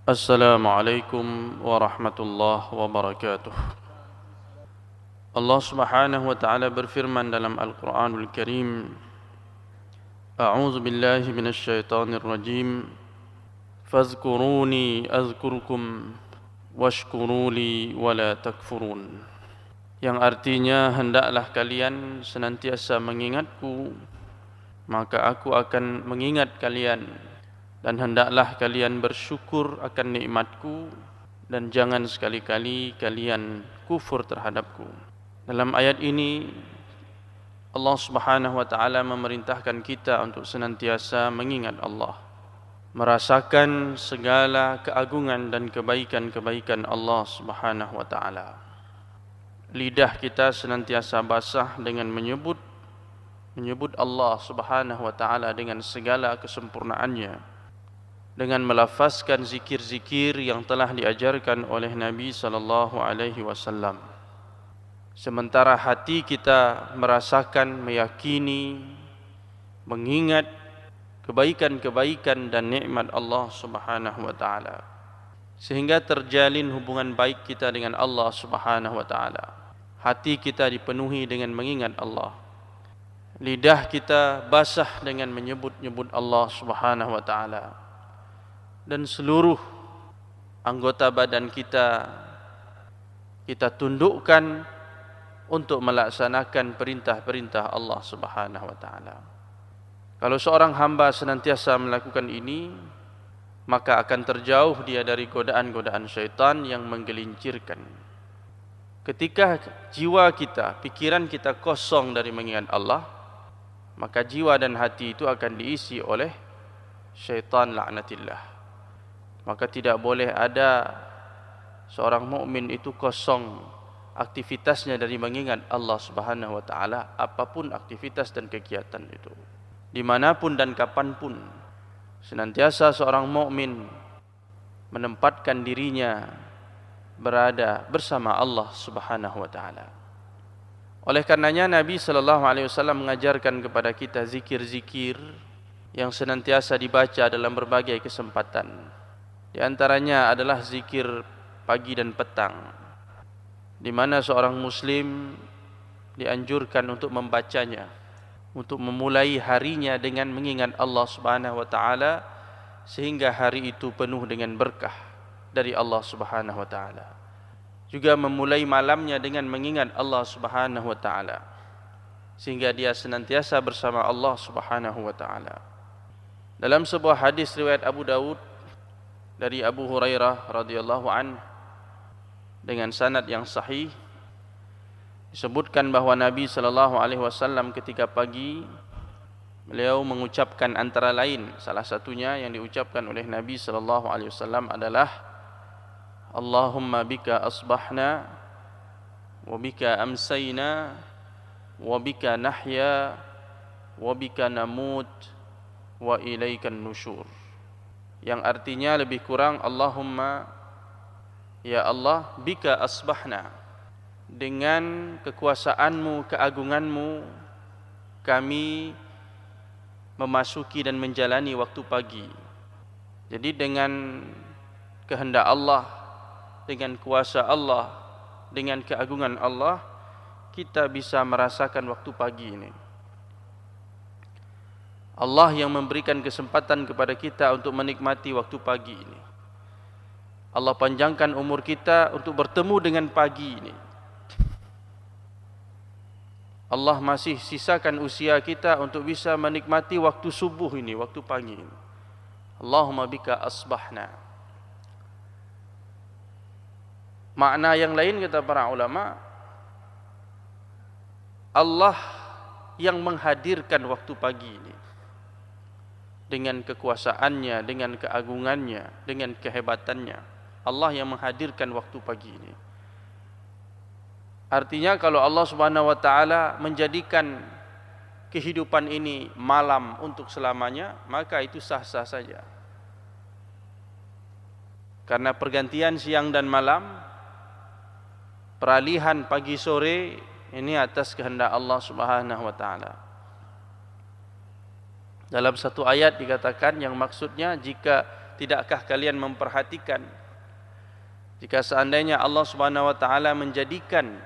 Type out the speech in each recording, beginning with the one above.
Assalamualaikum warahmatullahi wabarakatuh. Allah Subhanahu wa taala berfirman dalam Al-Qur'anul Karim, A'udzu billahi minasy syaithanir rajim. Fazkuruni azkurkum washkuruli wala takfurun. Yang artinya, hendaklah kalian senantiasa mengingatku, maka aku akan mengingat kalian, dan hendaklah kalian bersyukur akan nikmatku, dan jangan sekali-kali kalian kufur terhadapku. Dalam ayat ini Allah Subhanahu wa taala memerintahkan kita untuk senantiasa mengingat Allah, merasakan segala keagungan dan kebaikan-kebaikan Allah Subhanahu wa taala. Lidah kita senantiasa basah dengan menyebut Allah Subhanahu wa taala dengan segala kesempurnaannya, dengan melafazkan zikir-zikir yang telah diajarkan oleh Nabi sallallahu alaihi wasallam. Sementara hati kita merasakan, meyakini, mengingat kebaikan-kebaikan dan nikmat Allah Subhanahu wa taala, sehingga terjalin hubungan baik kita dengan Allah Subhanahu wa taala. Hati kita dipenuhi dengan mengingat Allah. Lidah kita basah dengan menyebut-nyebut Allah Subhanahu wa taala. Dan seluruh anggota badan kita tundukkan untuk melaksanakan perintah-perintah Allah Subhanahu wa taala. Kalau seorang hamba senantiasa melakukan ini, maka akan terjauh dia dari godaan-godaan syaitan yang menggelincirkan. Ketika jiwa kita, pikiran kita kosong dari mengingat Allah, maka jiwa dan hati itu akan diisi oleh syaitan laknatillah. Maka tidak boleh ada seorang mukmin itu kosong aktivitasnya dari mengingat Allah Subhanahu wa taala, apapun aktivitas dan kegiatan itu, dimanapun dan kapanpun. Senantiasa seorang mukmin menempatkan dirinya berada bersama Allah Subhanahu wa taala. Oleh karenanya Nabi sallallahu alaihi wasallam mengajarkan kepada kita zikir-zikir yang senantiasa dibaca dalam berbagai kesempatan. Di antaranya adalah zikir pagi dan petang, di mana seorang muslim dianjurkan untuk membacanya, untuk memulai harinya dengan mengingat Allah Subhanahu wa taala, sehingga hari itu penuh dengan berkah dari Allah Subhanahu wa taala. Juga memulai malamnya dengan mengingat Allah Subhanahu wa taala, sehingga dia senantiasa bersama Allah Subhanahu wa taala. Dalam sebuah hadis riwayat Abu Daud dari Abu Hurairah radhiyallahu an dengan sanad yang sahih, disebutkan bahwa Nabi sallallahu alaihi wasallam ketika pagi beliau mengucapkan antara lain, salah satunya yang diucapkan oleh Nabi sallallahu alaihi wasallam adalah Allahumma bika asbahna wa bika amsayna wa bika nahya wa bika namut wa ilaikan nusyur. Yang artinya lebih kurang, Allahumma, ya Allah, bika asbahna, dengan kekuasaanmu, keagunganmu kami memasuki dan menjalani waktu pagi. Jadi dengan kehendak Allah, dengan kuasa Allah, dengan keagungan Allah, kita bisa merasakan waktu pagi ini. Allah yang memberikan kesempatan kepada kita untuk menikmati waktu pagi ini. Allah panjangkan umur kita untuk bertemu dengan pagi ini. Allah masih sisakan usia kita untuk bisa menikmati waktu subuh ini, waktu pagi ini. Allahumma bika asbahna. Makna yang lain kata para ulama, Allah yang menghadirkan waktu pagi ini dengan kekuasaannya, dengan keagungannya, dengan kehebatannya. Allah yang menghadirkan waktu pagi ini. Artinya kalau Allah Subhanahu wa taala menjadikan kehidupan ini malam untuk selamanya, maka itu sah-sah saja. Karena pergantian siang dan malam, peralihan pagi sore, ini atas kehendak Allah Subhanahu wa taala. Dalam satu ayat dikatakan yang maksudnya, jika tidakkah kalian memperhatikan jika seandainya Allah Subhanahu wa taala menjadikan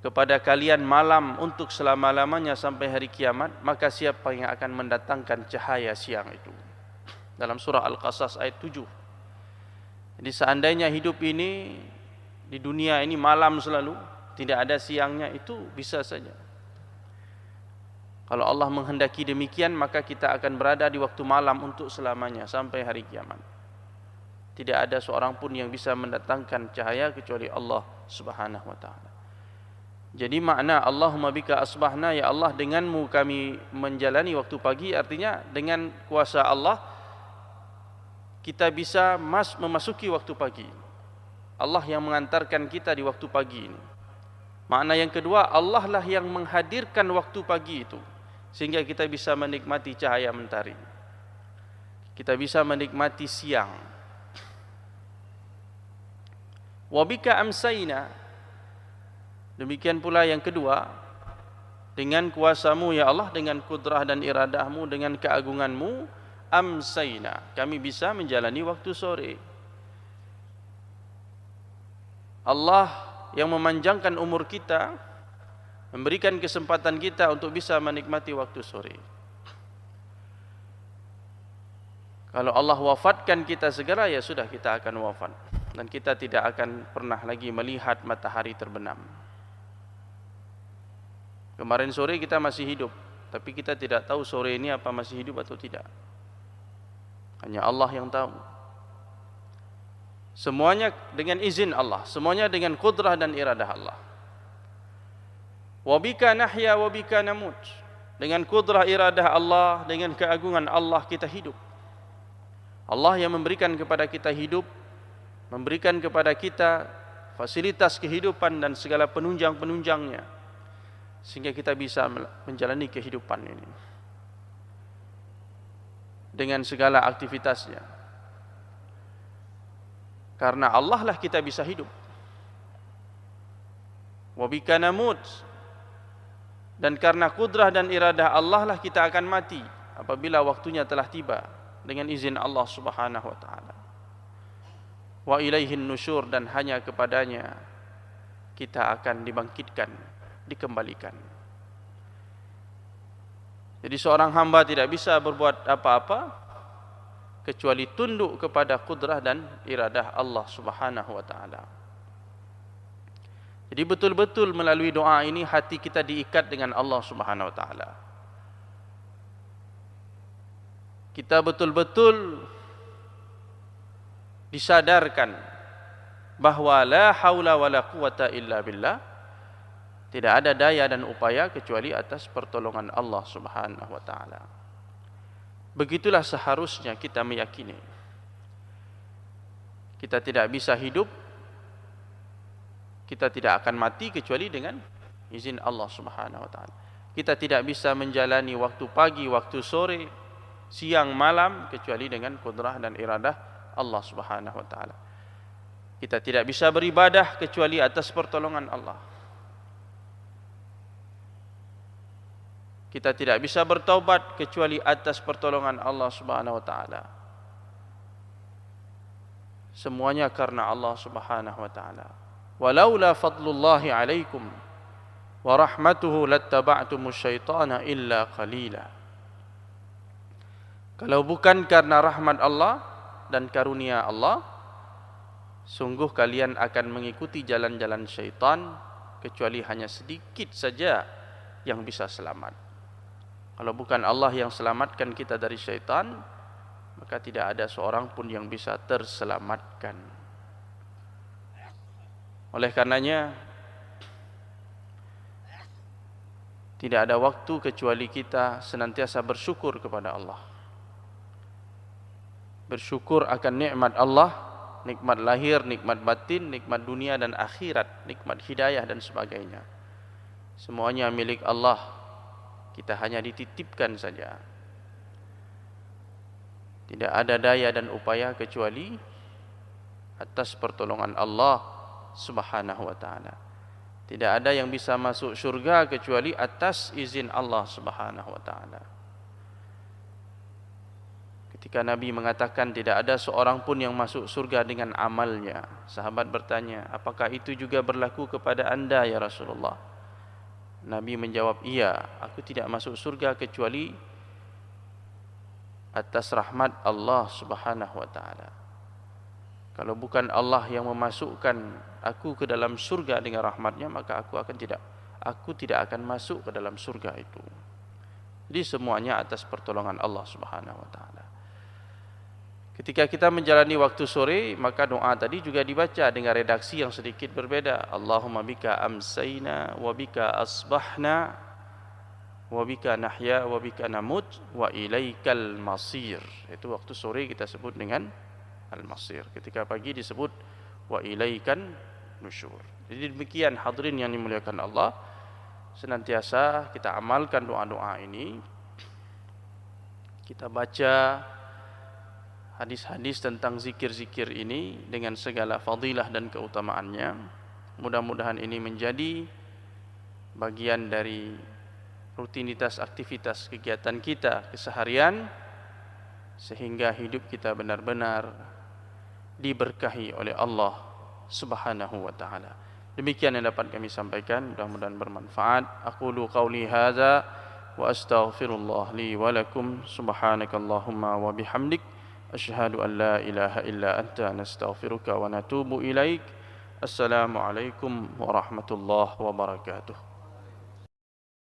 kepada kalian malam untuk selama-lamanya sampai hari kiamat, maka siapa yang akan mendatangkan cahaya siang itu? Dalam surah Al-Qasas ayat 7. Jadi seandainya hidup ini di dunia ini malam selalu, tidak ada siangnya, itu bisa saja. Kalau Allah menghendaki demikian, maka kita akan berada di waktu malam untuk selamanya sampai hari kiamat. Tidak ada seorang pun yang bisa mendatangkan cahaya kecuali Allah Subhanahu wa taala. Jadi makna Allahumma bika asbahna, ya Allah denganmu kami menjalani waktu pagi, artinya dengan kuasa Allah kita bisa memasuki waktu pagi. Allah yang mengantarkan kita di waktu pagi ini. Makna yang kedua, Allah lah yang menghadirkan waktu pagi itu sehingga kita bisa menikmati cahaya mentari. Kita bisa menikmati siang. Wa bika amsayna. Demikian pula yang kedua, dengan kuasamu ya Allah, dengan kudrah dan iradahmu, dengan keagunganmu, amsayna, kami bisa menjalani waktu sore. Allah yang memanjangkan umur kita, memberikan kesempatan kita untuk bisa menikmati waktu sore. Kalau Allah wafatkan kita segera, ya sudah, kita akan wafat dan kita tidak akan pernah lagi melihat matahari terbenam. Kemarin sore kita masih hidup, tapi kita tidak tahu sore ini apa masih hidup atau tidak. Hanya Allah yang tahu. Semuanya dengan izin Allah, semuanya dengan kudrah dan iradah Allah. Wa bika nahya wa bika namut. Dengan kudrah iradah Allah, dengan keagungan Allah kita hidup. Allah yang memberikan kepada kita hidup, memberikan kepada kita fasilitas kehidupan dan segala penunjang-penunjangnya, sehingga kita bisa menjalani kehidupan ini dengan segala aktivitasnya. Karena Allah lah kita bisa hidup. Wa bika namut. Dan karena kudrah dan iradah Allah lah kita akan mati apabila waktunya telah tiba dengan izin Allah Subhanahu wa taala. Wa ilaihin nusyur, dan hanya kepadanya kita akan dibangkitkan, dikembalikan. Jadi seorang hamba tidak bisa berbuat apa-apa kecuali tunduk kepada kudrah dan iradah Allah Subhanahu wa taala. Jadi betul-betul melalui doa ini hati kita diikat dengan Allah Subhanahu wa taala. Kita betul-betul disadarkan bahwa la haula wala quwata illa billah, tidak ada daya dan upaya kecuali atas pertolongan Allah Subhanahu wa taala. Begitulah seharusnya kita meyakini. Kita tidak bisa hidup, kita tidak akan mati kecuali dengan izin Allah Subhanahu wa taala. Kita tidak bisa menjalani waktu pagi, waktu sore, siang, malam kecuali dengan kudrah dan iradah Allah Subhanahu wa taala. Kita tidak bisa beribadah kecuali atas pertolongan Allah. Kita tidak bisa bertaubat kecuali atas pertolongan Allah Subhanahu wa taala. Semuanya karena Allah Subhanahu wa taala. Walaula fadlullahi alaikum wa rahmatuhu lattaba'tumus syaitana illa qalila. Kalau bukan karena rahmat Allah dan karunia Allah, sungguh kalian akan mengikuti jalan-jalan syaitan, kecuali hanya sedikit saja yang bisa selamat. Kalau bukan Allah yang selamatkan kita dari syaitan, maka tidak ada seorang pun yang bisa terselamatkan. Oleh karenanya, tidak ada waktu kecuali kita senantiasa bersyukur kepada Allah. Bersyukur akan nikmat Allah, nikmat lahir, nikmat batin, nikmat dunia dan akhirat, nikmat hidayah dan sebagainya. Semuanya milik Allah. Kita hanya dititipkan saja. Tidak ada daya dan upaya kecuali atas pertolongan Allah Subhanahu wa taala. Tidak ada yang bisa masuk syurga kecuali atas izin Allah Subhanahu wa taala. Ketika Nabi mengatakan tidak ada seorang pun yang masuk surga dengan amalnya, sahabat bertanya, apakah itu juga berlaku kepada anda ya Rasulullah? Nabi menjawab, iya, aku tidak masuk surga kecuali atas rahmat Allah Subhanahu wa taala. Kalau bukan Allah yang memasukkan aku ke dalam surga dengan rahmatnya, maka aku tidak akan masuk ke dalam surga itu. Jadi semuanya atas pertolongan Allah Subhanahu wa taala. Ketika kita menjalani waktu sore, maka doa tadi juga dibaca dengan redaksi yang sedikit berbeda. Allahumma bika amsayna wa bika asbahna wa bika nahya wa bika namut wa ilaikal masir. Itu waktu sore kita sebut dengan al-masir. Ketika pagi disebut wa ilaikan nusyur. Jadi demikian hadirin yang dimuliakan Allah, senantiasa kita amalkan doa-doa ini. Kita baca hadis-hadis tentang zikir-zikir ini dengan segala fadilah dan keutamaannya. Mudah-mudahan ini menjadi bagian dari rutinitas aktivitas kegiatan kita keseharian, sehingga hidup kita benar-benar diberkahi oleh Allah Subhanahu wa taala. Demikian yang dapat kami sampaikan, mudah-mudahan bermanfaat. Aqulu qauli hadza wa astaghfirullah li wa lakum. Subhanakallahumma wa bihamdik, asyhadu an la ilaha illa anta, nastaghfiruka wa natubu ilaik. Assalamualaikum warahmatullahi wabarakatuh.